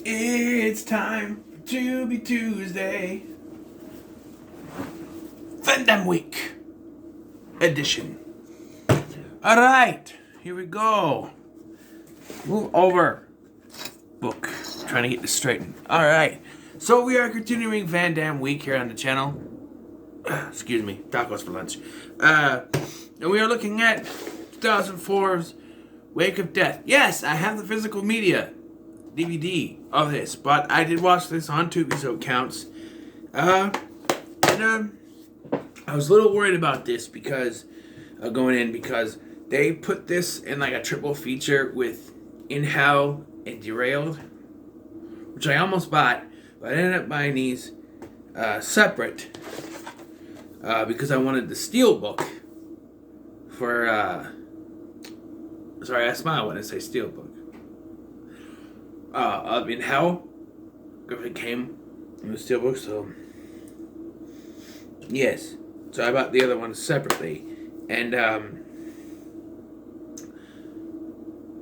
It's time for Tubi Tuesday. Fandom Week edition. Alright, here we go. Move over. Book. Trying to get this straightened. Alright, so we are continuing Van Damme Week here on the channel. Excuse me, tacos for lunch. And we are looking at 2004's Wake of Death. Yes, I have the physical media DVD of this, but I did watch this on Tubi, so it counts. I was a little worried about this because because they put this in like a triple feature with In Hell and Derailed, which I almost bought, but I ended up buying these separate because I wanted the Steelbook for. Sorry, I smile when I say Steelbook. In Hell, it came in the Steelbook, so yes. So I bought the other one separately, and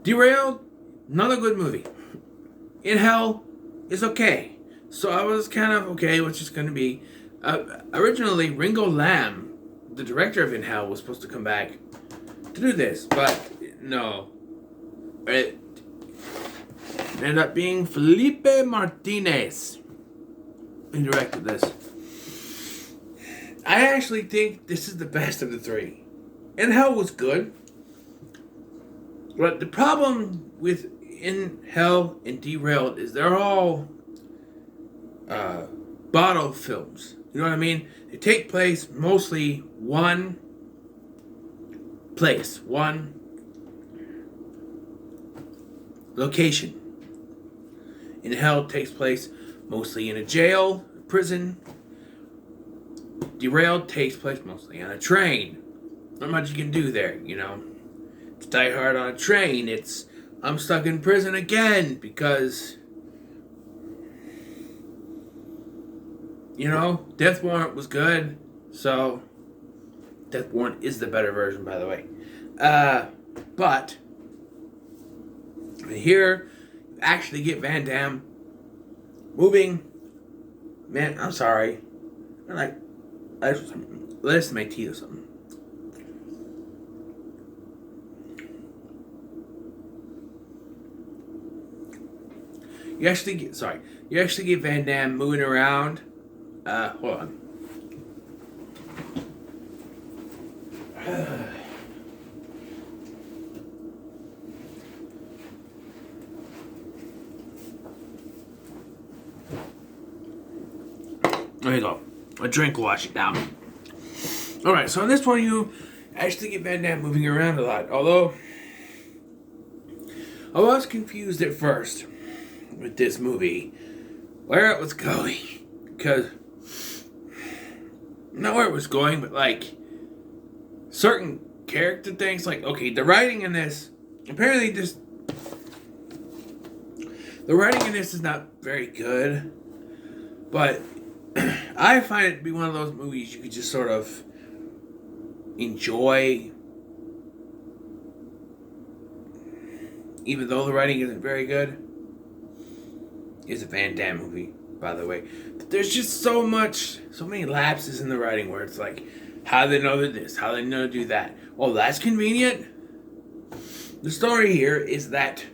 Derailed, another good movie. In Hell is okay. So I was kind of okay, which is going to be. Originally, Ringo Lam, the director of In Hell, was supposed to come back to do this, but no. It ended up being Felipe Martinez who directed this. I actually think this is the best of the three. In Hell was good. But the problem with In Hell and Derailed is they're all bottle films. You know what I mean? They take place mostly one place, one location. In Hell takes place mostly in a jail, prison. Derailed takes place mostly on a train. Not much you can do there, you know. It's Die Hard on a train. It's I'm stuck in prison again because, you know, Death Warrant was good. So, Death Warrant is the better version, by the way. But here, you actually get Van Damme moving. Man, I'm sorry. Let's my teeth or something. You actually get Van Damme moving around. Hold on. There you go. A drink will wash it down. Alright, so in this one you actually get Van Damme moving around a lot. Although I was confused at first with this movie where it was going. Because not where it was going, but like certain character things. Like, okay, the writing in this apparently just the writing in this is not very good. But I find it to be one of those movies you could just sort of enjoy, even though the writing isn't very good. It's a Van Damme movie, by the way. But there's just so many lapses in the writing where it's like, how do they know that this? How do they know to do that? Well, that's convenient. The story here is that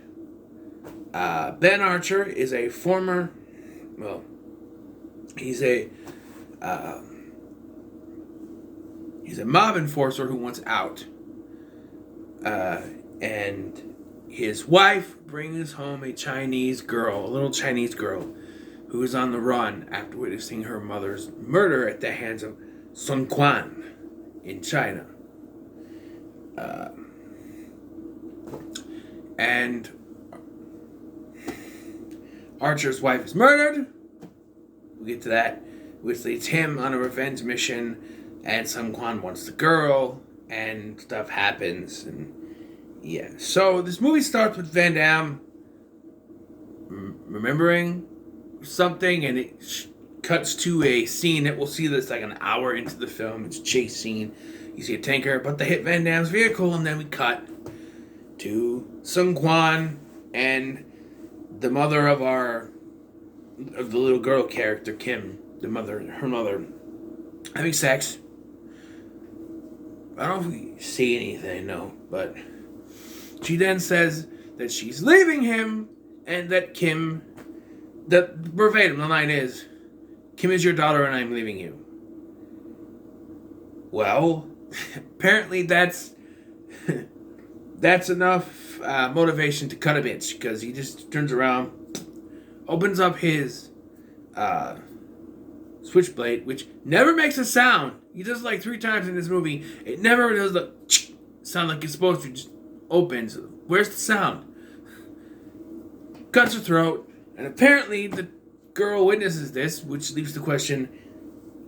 Ben Archer is a former, well, he's a mob enforcer who wants out. And his wife brings home a little Chinese girl, who is on the run after witnessing her mother's murder at the hands of Sun Quan in China. And Archer's wife is murdered. We'll get to that. Which leads him on a revenge mission, and Sun Quan wants the girl, and stuff happens, and yeah. So this movie starts with Van Damme remembering something, and it cuts to a scene that we'll see that's like an hour into the film. It's a chase scene. You see a tanker about to hit Van Damme's vehicle, and then we cut to Sun Quan and the mother of our of the little girl character, Kim, her mother, having sex. I don't know if we see anything, no, but she then says that she's leaving him and that verbatim, the line is, Kim is your daughter and I'm leaving you. Well, apparently that's enough motivation to cut a bitch, because he just turns around, opens up his switchblade, which never makes a sound. He does like 3 times in this movie. It never does the sound like it's supposed to. It just opens. Where's the sound? Cuts her throat, and apparently the girl witnesses this, which leaves the question,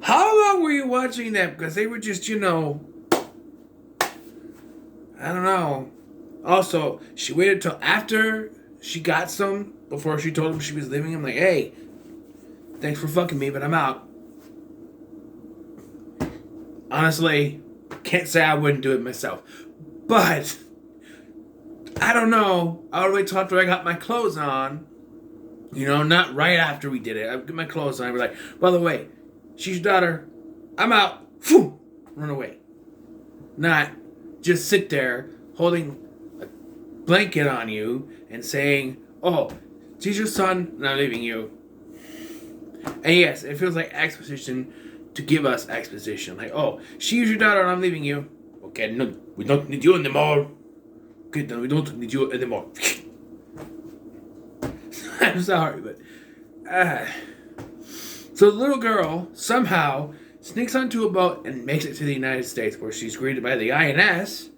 how long were you watching that? Because they were just, I don't know. Also, she waited till after she got some before she told him she was leaving him. Like, hey, thanks for fucking me, but I'm out. Honestly, can't say I wouldn't do it myself. But, I don't know. I would wait till after I got my clothes on. Not right after we did it. I get my clothes on. I'd be like, by the way, she's your daughter. I'm out. Phew, run away. Not just sit there holding a blanket on you and saying, oh, she's your son and I'm leaving you. And yes, it feels like exposition to give us exposition. Like, oh, she's your daughter and I'm leaving you. Okay, no, we don't need you anymore. Okay, then we don't need you anymore. I'm sorry, but... So the little girl somehow sneaks onto a boat and makes it to the United States, where she's greeted by the INS.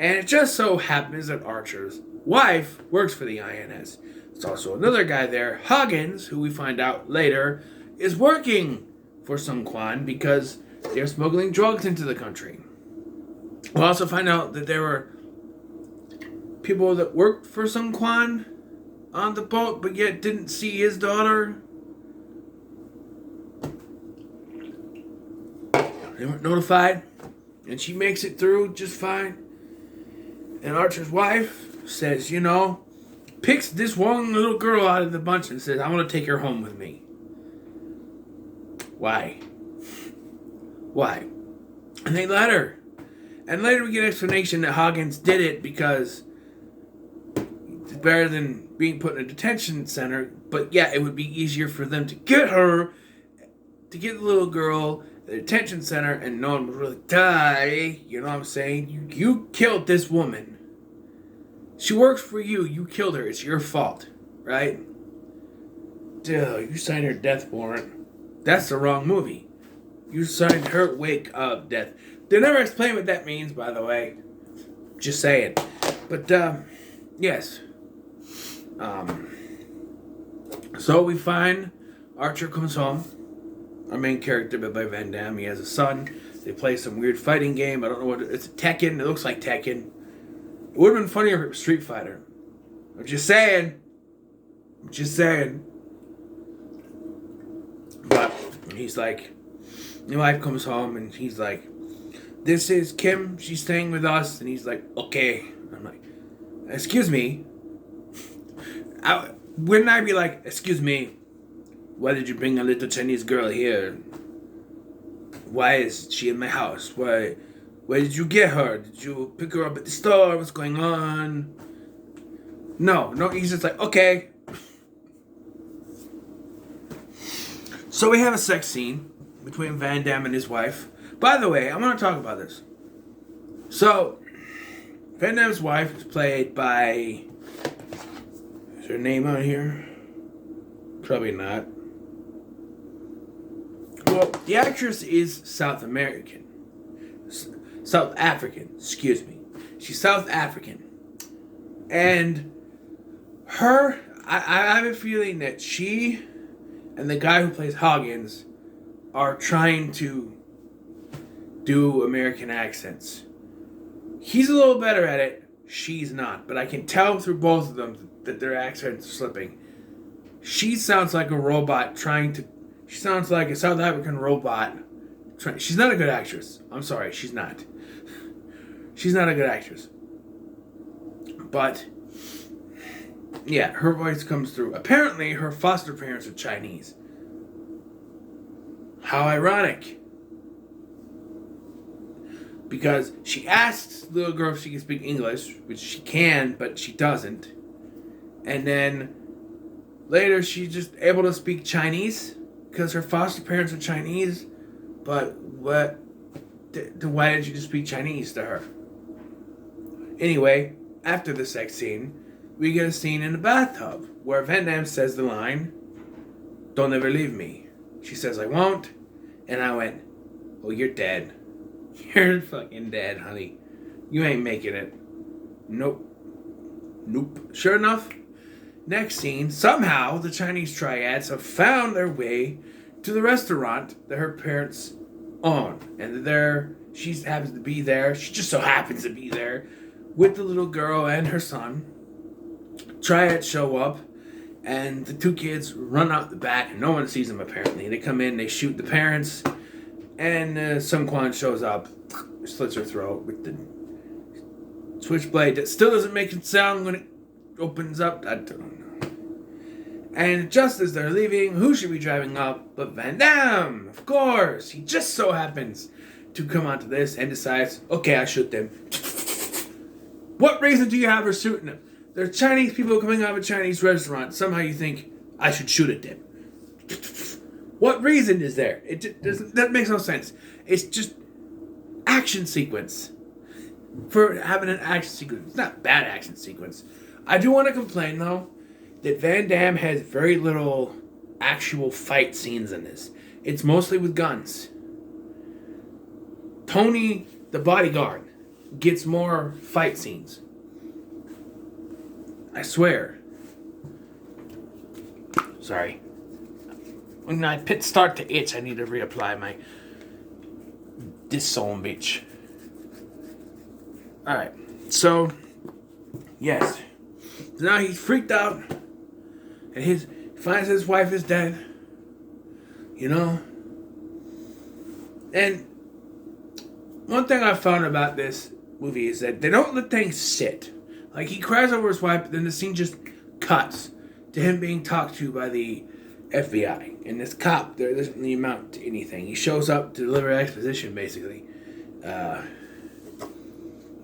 And it just so happens that Archer's wife works for the INS. There's also another guy there, Huggins, who we find out later is working for Sun Quan because they're smuggling drugs into the country. We'll also find out that there were people that worked for Sun Quan on the boat, but yet didn't see his daughter. They weren't notified, and she makes it through just fine. And Archer's wife says, picks this one little girl out of the bunch and says, I want to take her home with me. Why? And they let her. And later we get an explanation that Huggins did it because it's better than being put in a detention center. But yeah, it would be easier for them to get the little girl at the detention center and no one would really die. You know what I'm saying? You killed this woman. She works for you. You killed her. It's your fault. Right? Dude, you signed her death warrant. That's the wrong movie. You signed her wake of death. They never explain what that means, by the way. Just saying. But, yes. So we find Archer comes home. Our main character, played by Van Damme, he has a son. They play some weird fighting game. I don't know what it's. Tekken. It looks like Tekken. It would have been funnier if it was Street Fighter. I'm just saying. But he's like, my wife comes home and he's like, this is Kim. She's staying with us. And he's like, okay. I'm like, excuse me. Wouldn't I be like, excuse me, why did you bring a little Chinese girl here? Why is she in my house? Where did you get her? Did you pick her up at the store? What's going on? No, he's just like, okay. So we have a sex scene between Van Damme and his wife. By the way, I want to talk about this. So, Van Damme's wife is played by... Is her name on here? Probably not. Well, the actress is South African, excuse me. She's South African. And her, I have a feeling that she and the guy who plays Huggins are trying to do American accents. He's a little better at it. She's not. But I can tell through both of them that their accents are slipping. She sounds like a robot she sounds like a South African robot. She's not a good actress. I'm sorry, she's not. She's not a good actress. But Yeah, her voice comes through. Apparently, her foster parents are Chinese. How ironic. Because she asks the little girl if she can speak English, which she can, but she doesn't. And then later she's just able to speak Chinese because her foster parents are Chinese. But why didn't you just speak Chinese to her? Anyway, after the sex scene, we get a scene in the bathtub where Van Damme says the line, "Don't ever leave me." She says, "I won't." And I went, "Oh, you're dead. You're fucking dead, honey. You ain't making it." Nope. Sure enough, next scene, somehow the Chinese triads have found their way to the restaurant that her parents own. And she happens to be there. She just so happens to be there with the little girl and her son. Triads show up, and the two kids run out the back, and no one sees them apparently. They come in, they shoot the parents, and Sun Quan shows up, slits her throat with the switchblade that still doesn't make a sound when it opens up. I don't know. And just as they're leaving, who should be driving up but Van Damme? Of course! He just so happens to come onto this and decides, okay, I shoot them. What reason do you have for shooting them? They're Chinese people coming out of a Chinese restaurant. Somehow you think, I should shoot at them. What reason is there? That makes no sense. It's just action sequence. For having an action sequence. It's not bad action sequence. I do want to complain, though, that Van Damme has very little actual fight scenes in this. It's mostly with guns. Tony, the bodyguard, gets more fight scenes. I swear. Sorry. When my pits start to itch, I need to reapply my Dissolve bitch. Alright, so yes. Now he's freaked out, and he finds his wife is dead. You know? And one thing I found about this movie is that they don't let things sit. Like, he cries over his wife, but then the scene just cuts to him being talked to by the FBI. And this cop, there doesn't really amount to anything. He shows up to deliver exposition, basically. But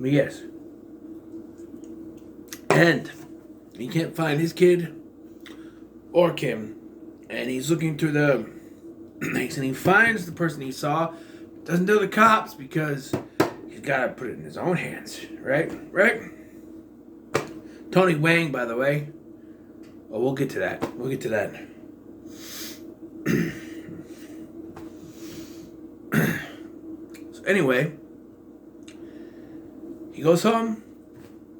yes. And he can't find his kid or Kim. And he's looking through the... and he finds the person he saw. Doesn't tell the cops because he's got to put it in his own hands. Right? Tony Wang, by the way. Oh, we'll get to that. So anyway, he goes home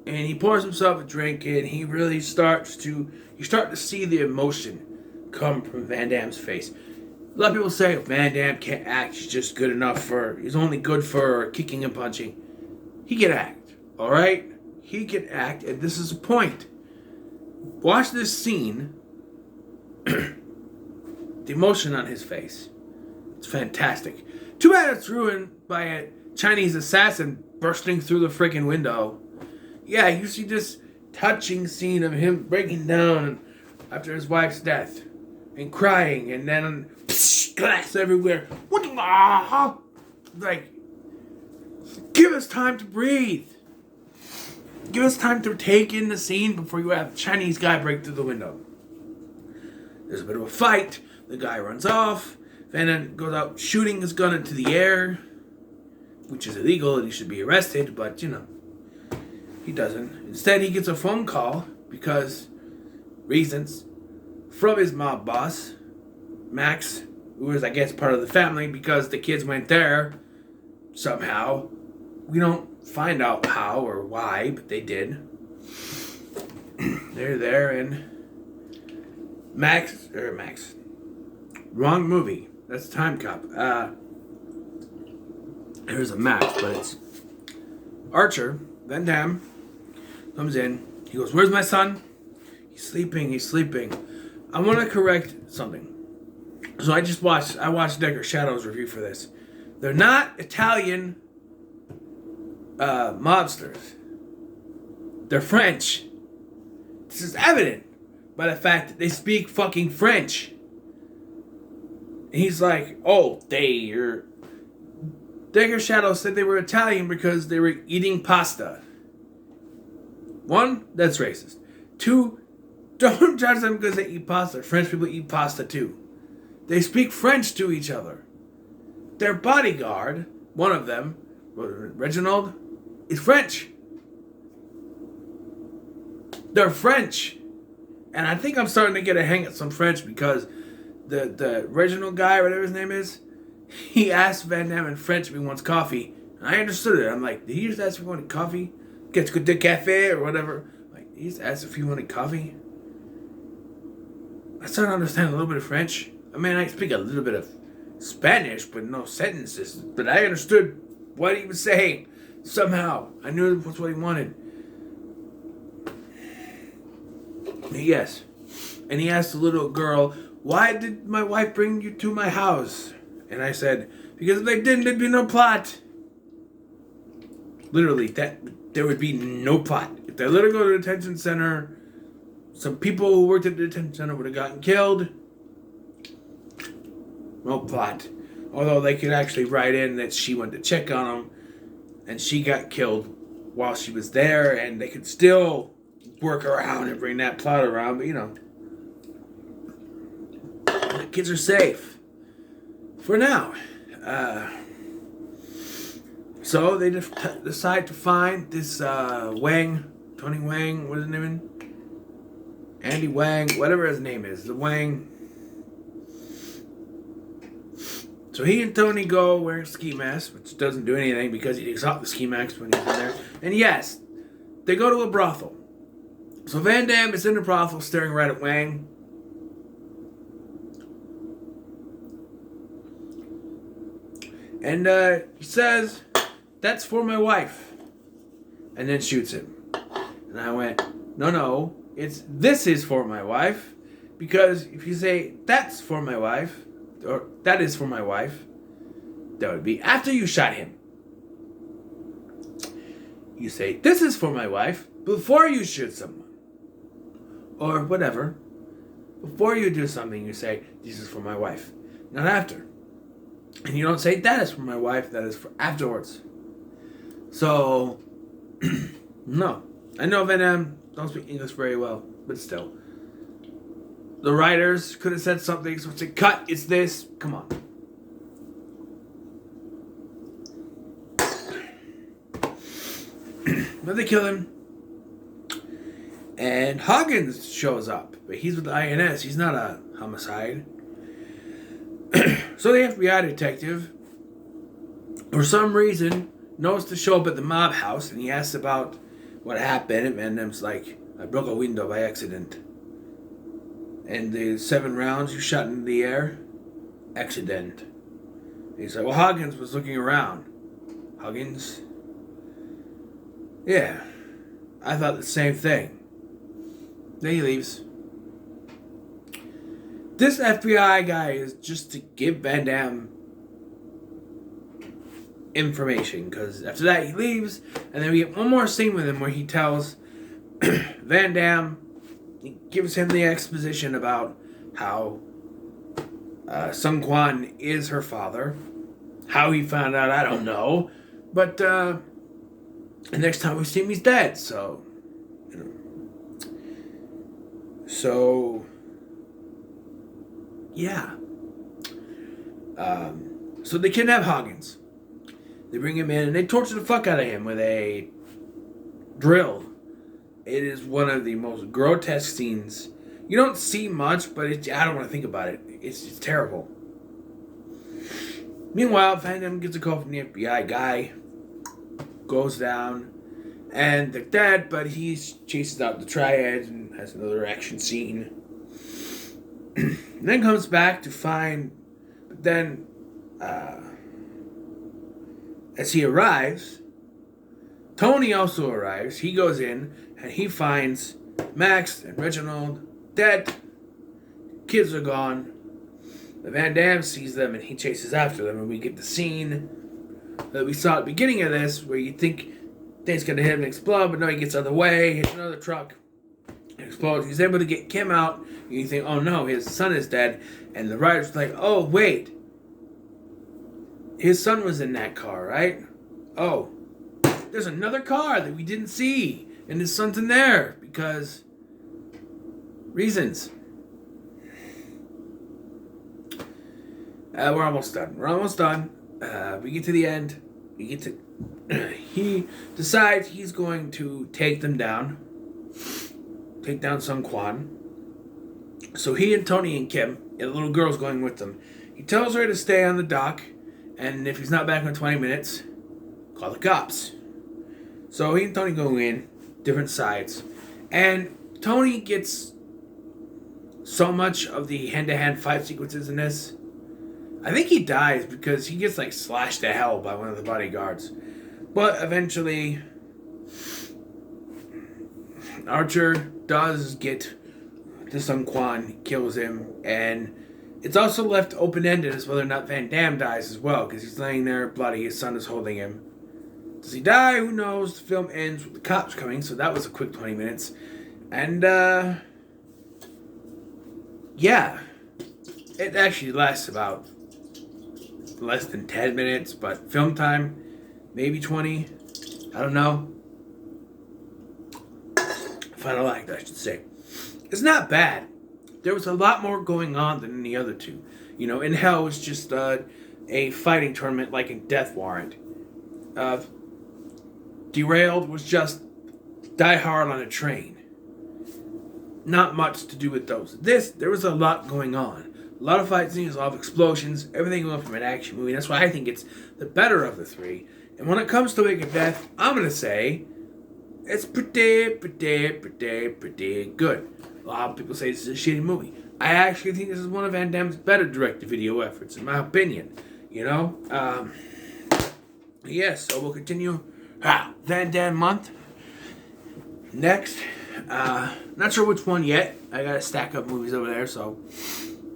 and he pours himself a drink, and he really starts to... you start to see the emotion come from Van Damme's face. A lot of people say, Van Damme can't act, he's only good for kicking and punching. He can act, alright? He can act, and this is the point. Watch this scene. The emotion on his face. It's fantastic. Too bad it's ruined by a Chinese assassin bursting through the freaking window. Yeah, you see this touching scene of him breaking down after his wife's death. And crying, and then glass everywhere. Like, give us time to breathe. Give us time to take in the scene before you have a Chinese guy break through the window. There's a bit of a fight. The guy runs off. Van Damme goes out shooting his gun into the air, which is illegal and he should be arrested, but he doesn't. Instead, he gets a phone call because reasons from his mob boss, Max, who is, I guess, part of the family because the kids went there somehow. We don't find out how or why, but they did. They're there, and Max, wrong movie. That's Time Cop. There's a Max, but it's Archer. Van Damme comes in. He goes, "Where's my son?" He's sleeping. I want to correct something. So I watched Decker Shadow's review for this. They're not Italian mobsters. They're French. This is evident by the fact that they speak fucking French. And he's like, oh, Dagger Shadow said they were Italian because they were eating pasta. 1, that's racist. 2, don't judge them because they eat pasta. French people eat pasta too. They speak French to each other. Their bodyguard, one of them, Reginald, is French. They're French. And I think I'm starting to get a hang at some French because the Reginald guy, whatever his name is, he asked Van Damme in French if he wants coffee. And I understood it. I'm like, did he just ask if he wanted coffee? Qu'est-ce que de café or whatever. Like, he just asked if he wanted coffee. I started to understand a little bit of French. I mean, I speak a little bit of Spanish, but no sentences. But I understood what he was saying. Somehow. I knew it was what he wanted. Yes. And he asked the little girl, why did my wife bring you to my house? And I said, because if they didn't, there'd be no plot. Literally, there would be no plot. If they let her go to the detention center, some people who worked at the detention center would have gotten killed. No plot. Although they could actually write in that she went to check on them, and she got killed while she was there, and they could still work around and bring that plot around, but the kids are safe. For now. So they decide to find this Wang, Tony Wang, what is his name? Andy Wang, whatever his name is, the Wang. So he and Tony go wearing ski masks, which doesn't do anything because he takes off the ski masks when he's in there. And yes, they go to a brothel. So Van Damme is in the brothel staring right at Wang. And he says, that's for my wife. And then shoots him. And I went, no, this is for my wife. Because if you say, that's for my wife, or that is for my wife, that would be after you shot him. You say, this is for my wife, before you shoot someone. Or whatever. Before you do something, you say, this is for my wife. Not after. And you don't say, that is for my wife, that is for afterwards. So, no. I know Van Damme don't speak English very well, but still. The writers could have said something, so it's a cut, it's this. Come on. But they kill him. And Huggins shows up, but he's with the INS. He's not a homicide. So the FBI detective, for some reason, knows to show up at the mob house, and he asks about what happened, and Van Damme's like, I broke a window by accident. And the 7 rounds you shot in the air, accident. He's like, well, Huggins was looking around. Huggins? Yeah, I thought the same thing. Then he leaves. This FBI guy is just to give Van Damme information, because after that he leaves, and then we get one more scene with him where he tells Van Damme, he gives him the exposition about how Sung Kwan is her father. How he found out, I don't know. But the next time we see him, he's dead. So, So, yeah. So they kidnap Huggins. They bring him in and they torture the fuck out of him with a drill. It is one of the most grotesque scenes. You don't see much, but I don't want to think about it. It's terrible. Meanwhile, Van Damme gets a call from the FBI guy. Goes down. And they're dead, but he chases out the triads and has another action scene. And then comes back to find... But then, as he arrives, Tony also arrives. He goes in, and he finds Max and Reginald dead. Kids are gone. The Van Damme sees them, and he chases after them, and we get the scene that we saw at the beginning of this, where you think things gonna hit him and explode, but no, he gets out of the way, hits another truck, explodes. He's able to get Kim out. And you think, oh no, his son is dead. And the writer's like, oh wait, his son was in that car, right? Oh, there's another car that we didn't see, and his son's in there because reasons. We're almost done. We get to the end. He decides he's going to take them down. Take down Sun Quan. So he and Tony and Kim, and the little girl's going with them. He tells her to stay on the dock, and if he's not back in 20 minutes, call the cops. So he and Tony go in, different sides. And Tony gets so much of the hand-to-hand fight sequences in this. I think he dies because he gets slashed to hell by one of the bodyguards. But eventually, Archer does get to Sun Quan, kills him, and it's also left open-ended as whether or not Van Damme dies as well, because he's laying there bloody, his son is holding him. Does he die? Who knows? The film ends with the cops coming, so that was a quick 20 minutes. And, yeah. It actually lasts about less than 10 minutes, but film time, maybe 20. I don't know. Final act, I should say. It's not bad. There was a lot more going on than in the other two. In Hell it was just a fighting tournament like in Death Warrant. Derailed was just Die Hard on a train. Not much to do with those. There was a lot going on. A lot of fight scenes, a lot of explosions, everything going from an action movie. That's why I think it's the better of the three. And when it comes to Wake of Death, I'm going to say it's pretty good. A lot of people say this is a shitty movie. I actually think this is one of Van Damme's better direct-to-video efforts, in my opinion. Yes, so we'll continue Van Damme month. Next, not sure which one yet. I got a stack of movies over there, so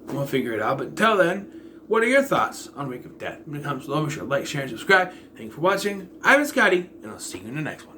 we'll figure it out. But until then, what are your thoughts on Wake of Death? When it comes below, be sure to like, share, and subscribe. Thank you for watching. I've been Scotty, and I'll see you in the next one.